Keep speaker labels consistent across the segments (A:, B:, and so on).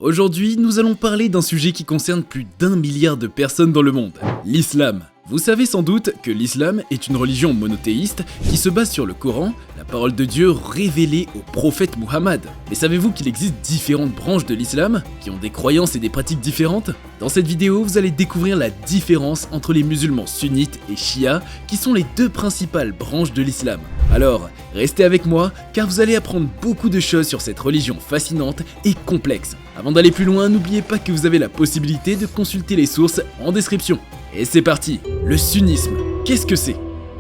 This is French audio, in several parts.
A: Aujourd'hui, nous allons parler d'un sujet qui concerne plus d'1 milliard de personnes dans le monde, l'islam. Vous savez sans doute que l'islam est une religion monothéiste qui se base sur le Coran, la parole de Dieu révélée au prophète Muhammad. Mais savez-vous qu'il existe différentes branches de l'islam qui ont des croyances et des pratiques différentes? Dans cette vidéo, vous allez découvrir la différence entre les musulmans sunnites et chiites qui sont les deux principales branches de l'islam. Alors, restez avec moi car vous allez apprendre beaucoup de choses sur cette religion fascinante et complexe. Avant d'aller plus loin, n'oubliez pas que vous avez la possibilité de consulter les sources en description. Et c'est parti! Le sunnisme, qu'est-ce que c'est?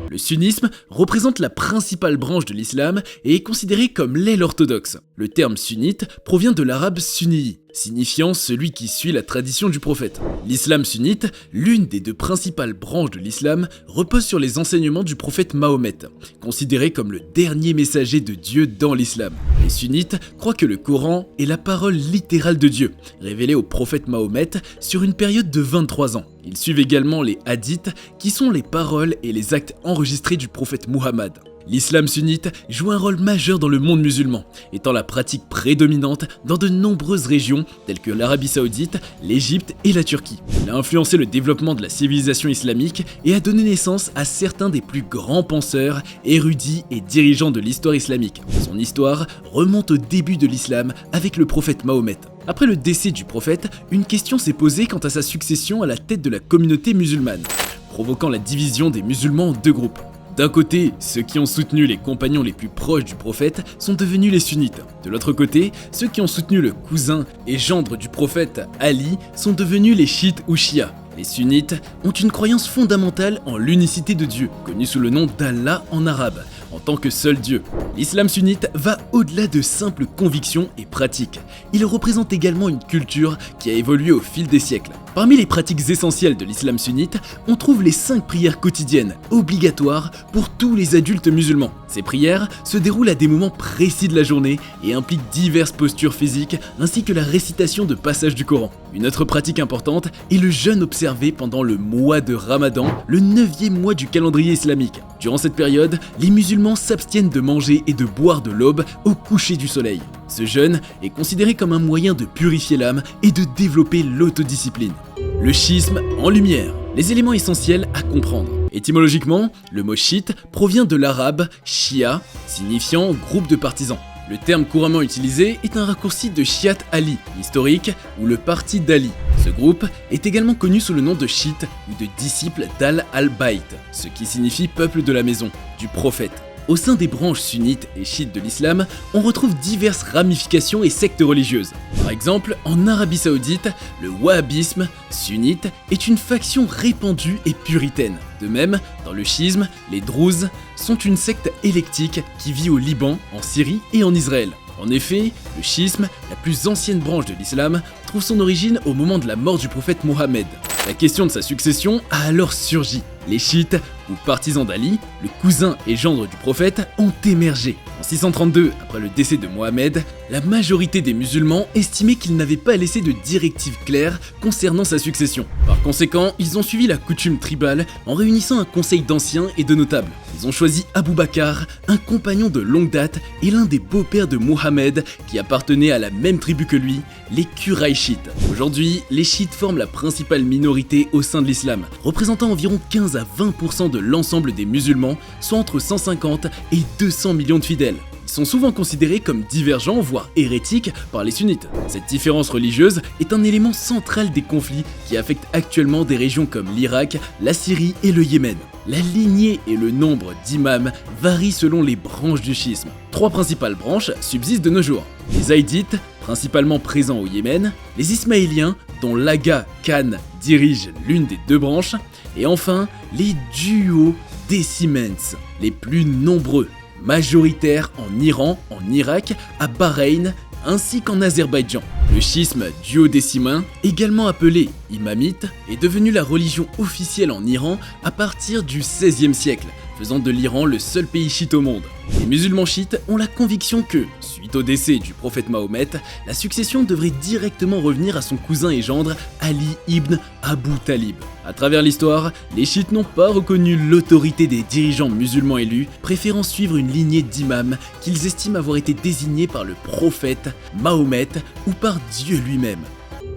A: Le sunnisme représente la principale branche de l'islam et est considéré comme l'aile orthodoxe. Le terme sunnite provient de l'arabe sunni, signifiant celui qui suit la tradition du prophète. L'islam sunnite, l'une des deux principales branches de l'islam, repose sur les enseignements du prophète Mahomet, considéré comme le dernier messager de Dieu dans l'islam. Les sunnites croient que le Coran est la parole littérale de Dieu, révélée au prophète Mahomet sur une période de 23 ans. Ils suivent également les hadiths, qui sont les paroles et les actes enregistrés du prophète Muhammad. L'islam sunnite joue un rôle majeur dans le monde musulman, étant la pratique prédominante dans de nombreuses régions telles que l'Arabie Saoudite, l'Égypte et la Turquie. Il a influencé le développement de la civilisation islamique et a donné naissance à certains des plus grands penseurs, érudits et dirigeants de l'histoire islamique. Son histoire remonte au début de l'islam avec le prophète Mahomet. Après le décès du prophète, une question s'est posée quant à sa succession à la tête de la communauté musulmane, provoquant la division des musulmans en deux groupes. D'un côté, ceux qui ont soutenu les compagnons les plus proches du prophète sont devenus les sunnites. De l'autre côté, ceux qui ont soutenu le cousin et gendre du prophète Ali sont devenus les chiites ou chiites. Les sunnites ont une croyance fondamentale en l'unicité de Dieu, connue sous le nom d'Allah en arabe, en tant que seul Dieu. L'islam sunnite va au-delà de simples convictions et pratiques. Il représente également une culture qui a évolué au fil des siècles. Parmi les pratiques essentielles de l'islam sunnite, on trouve les 5 prières quotidiennes, obligatoires pour tous les adultes musulmans. Ces prières se déroulent à des moments précis de la journée et impliquent diverses postures physiques ainsi que la récitation de passages du Coran. Une autre pratique importante est le jeûne observé pendant le mois de Ramadan, le 9e mois du calendrier islamique. Durant cette période, les musulmans s'abstiennent de manger et de boire de l'aube au coucher du soleil. Ce jeûne est considéré comme un moyen de purifier l'âme et de développer l'autodiscipline. Le schisme en lumière. Les éléments essentiels à comprendre. Étymologiquement, le mot chiite provient de l'arabe shia, signifiant groupe de partisans. Le terme couramment utilisé est un raccourci de Shiat Ali, historique, ou le parti d'Ali. Ce groupe est également connu sous le nom de chiites ou de disciples d'Al al-Bayt, ce qui signifie peuple de la maison, du prophète. Au sein des branches sunnites et chiites de l'islam, on retrouve diverses ramifications et sectes religieuses. Par exemple, en Arabie Saoudite, le wahhabisme sunnite est une faction répandue et puritaine. De même, dans le chiisme, les Drouzes sont une secte électique qui vit au Liban, en Syrie et en Israël. En effet, le chiisme, la plus ancienne branche de l'islam, trouve son origine au moment de la mort du prophète Mohammed. La question de sa succession a alors surgi. Les chiites, ou partisans d'Ali, le cousin et gendre du prophète, ont émergé. En 632, après le décès de Mohammed, la majorité des musulmans estimaient qu'il n'avait pas laissé de directives claires concernant sa succession. Par conséquent, ils ont suivi la coutume tribale en réunissant un conseil d'anciens et de notables. Ils ont choisi Abou Bakr, un compagnon de longue date et l'un des beaux-pères de Mohammed qui appartenait à la même tribu que lui, les Qurayshites. Aujourd'hui, les chiites forment la principale minorité au sein de l'islam, représentant environ 15 à 20% de l'ensemble des musulmans, soit entre 150 et 200 millions de fidèles. Ils sont souvent considérés comme divergents, voire hérétiques, par les sunnites. Cette différence religieuse est un élément central des conflits qui affectent actuellement des régions comme l'Irak, la Syrie et le Yémen. La lignée et le nombre d'imams varient selon les branches du schisme. 3 principales branches subsistent de nos jours. Les Zaïdites, principalement présents au Yémen, les Ismaéliens, dont l'Aga Khan dirige l'une des 2 branches, et enfin les duodécimens, les plus nombreux, majoritaires en Iran, en Irak, à Bahreïn, ainsi qu'en Azerbaïdjan. Le schisme duodécimain, également appelé imamite, est devenu la religion officielle en Iran à partir du XVIe siècle, faisant de l'Iran le seul pays chiite au monde. Les musulmans chiites ont la conviction que, suite au décès du prophète Mahomet, la succession devrait directement revenir à son cousin et gendre Ali ibn Abu Talib. À travers l'histoire, les chiites n'ont pas reconnu l'autorité des dirigeants musulmans élus, préférant suivre une lignée d'imams qu'ils estiment avoir été désignés par le prophète Mahomet ou par Dieu lui-même.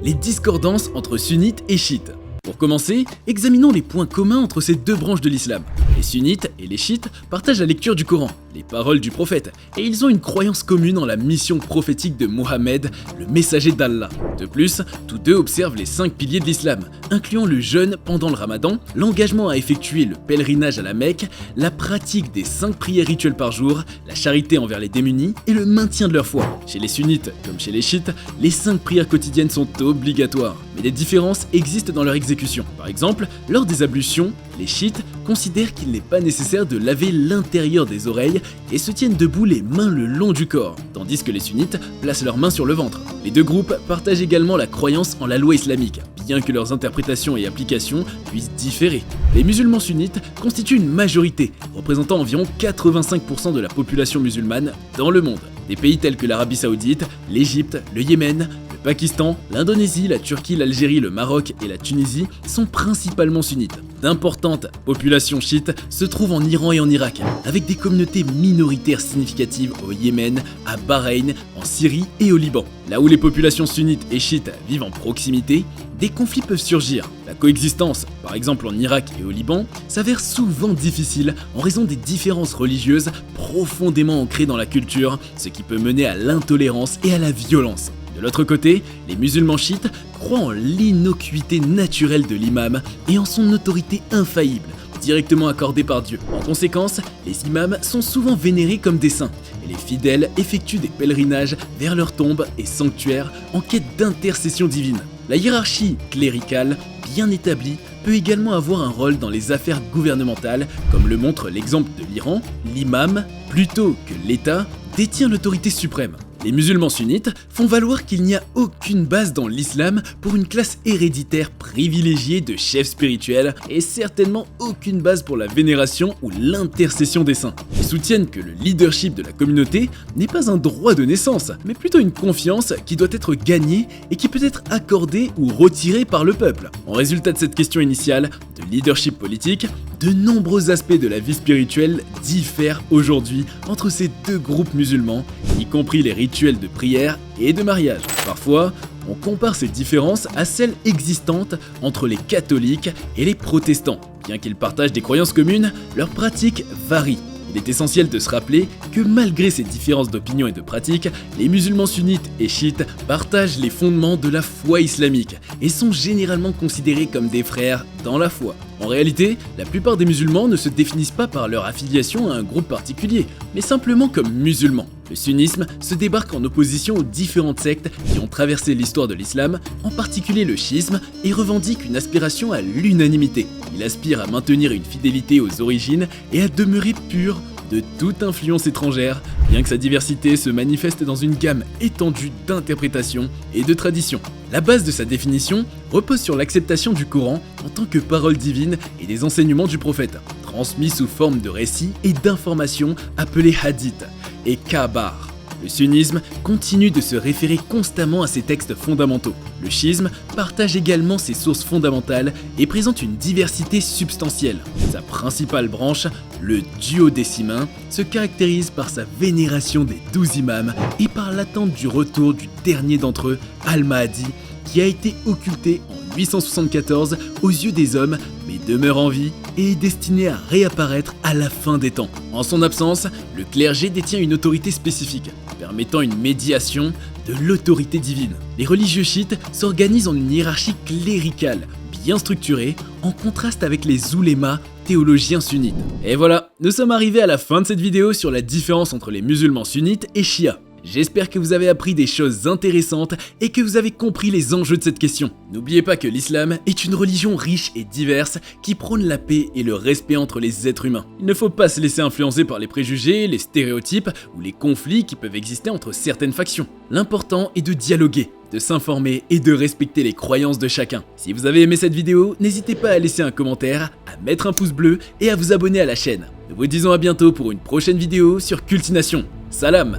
A: Les discordances entre sunnites et chiites. Pour commencer, examinons les points communs entre ces deux branches de l'islam. Les sunnites et les chiites partagent la lecture du Coran, les paroles du prophète, et ils ont une croyance commune en la mission prophétique de Mohammed, le messager d'Allah. De plus, tous deux observent les 5 piliers de l'islam, incluant le jeûne pendant le ramadan, l'engagement à effectuer le pèlerinage à la Mecque, la pratique des 5 prières rituelles par jour, la charité envers les démunis et le maintien de leur foi. Chez les sunnites, comme chez les chiites, les 5 prières quotidiennes sont obligatoires, mais des différences existent dans leur exécution. Par exemple, lors des ablutions, les chiites considèrent qu'il n'est pas nécessaire de laver l'intérieur des oreilles et se tiennent debout les mains le long du corps, tandis que les sunnites placent leurs mains sur le ventre. Les deux groupes partagent également la croyance en la loi islamique, bien que leurs interprétations et applications puissent différer. Les musulmans sunnites constituent une majorité, représentant environ 85% de la population musulmane dans le monde. Des pays tels que l'Arabie Saoudite, l'Égypte, le Yémen, le Pakistan, l'Indonésie, la Turquie, l'Algérie, le Maroc et la Tunisie sont principalement sunnites. D'importantes populations chiites se trouvent en Iran et en Irak, avec des communautés minoritaires significatives au Yémen, à Bahreïn, en Syrie et au Liban. Là où les populations sunnites et chiites vivent en proximité, des conflits peuvent surgir. La coexistence, par exemple en Irak et au Liban, s'avère souvent difficile en raison des différences religieuses profondément ancrées dans la culture, ce qui peut mener à l'intolérance et à la violence. De l'autre côté, les musulmans chiites croient en l'innocuité naturelle de l'imam et en son autorité infaillible, directement accordée par Dieu. En conséquence, les imams sont souvent vénérés comme des saints, et les fidèles effectuent des pèlerinages vers leurs tombes et sanctuaires en quête d'intercession divine. La hiérarchie cléricale, bien établie, peut également avoir un rôle dans les affaires gouvernementales, comme le montre l'exemple de l'Iran. L'imam, plutôt que l'État, détient l'autorité suprême. Les musulmans sunnites font valoir qu'il n'y a aucune base dans l'islam pour une classe héréditaire privilégiée de chefs spirituels et certainement aucune base pour la vénération ou l'intercession des saints. Ils soutiennent que le leadership de la communauté n'est pas un droit de naissance, mais plutôt une confiance qui doit être gagnée et qui peut être accordée ou retirée par le peuple. En résultat de cette question initiale de leadership politique, de nombreux aspects de la vie spirituelle diffèrent aujourd'hui entre ces deux groupes musulmans, y compris les rituels de prière et de mariage. Parfois, on compare ces différences à celles existantes entre les catholiques et les protestants. Bien qu'ils partagent des croyances communes, leurs pratiques varient. Il est essentiel de se rappeler que malgré ces différences d'opinion et de pratiques, les musulmans sunnites et chiites partagent les fondements de la foi islamique et sont généralement considérés comme des frères dans la foi. En réalité, la plupart des musulmans ne se définissent pas par leur affiliation à un groupe particulier, mais simplement comme musulmans. Le sunnisme se débarque en opposition aux différentes sectes qui ont traversé l'histoire de l'islam, en particulier le chiisme, et revendique une aspiration à l'unanimité. Il aspire à maintenir une fidélité aux origines et à demeurer pur de toute influence étrangère, bien que sa diversité se manifeste dans une gamme étendue d'interprétations et de traditions. La base de sa définition repose sur l'acceptation du Coran en tant que parole divine et des enseignements du prophète, transmis sous forme de récits et d'informations appelés hadiths et kabar. Le sunnisme continue de se référer constamment à ses textes fondamentaux. Le chiisme partage également ses sources fondamentales et présente une diversité substantielle. Sa principale branche, le duodécimain, se caractérise par sa vénération des 12 imams et par l'attente du retour du dernier d'entre eux, Al-Mahdi, qui a été occulté en 874 aux yeux des hommes, mais demeure en vie et est destiné à réapparaître à la fin des temps. En son absence, le clergé détient une autorité spécifique, permettant une médiation de l'autorité divine. Les religieux chiites s'organisent en une hiérarchie cléricale, bien structurée, en contraste avec les oulémas, théologiens sunnites. Et voilà, nous sommes arrivés à la fin de cette vidéo sur la différence entre les musulmans sunnites et chiites. J'espère que vous avez appris des choses intéressantes et que vous avez compris les enjeux de cette question. N'oubliez pas que l'islam est une religion riche et diverse qui prône la paix et le respect entre les êtres humains. Il ne faut pas se laisser influencer par les préjugés, les stéréotypes ou les conflits qui peuvent exister entre certaines factions. L'important est de dialoguer, de s'informer et de respecter les croyances de chacun. Si vous avez aimé cette vidéo, n'hésitez pas à laisser un commentaire, à mettre un pouce bleu et à vous abonner à la chaîne. Nous vous disons à bientôt pour une prochaine vidéo sur Cultination. Salam!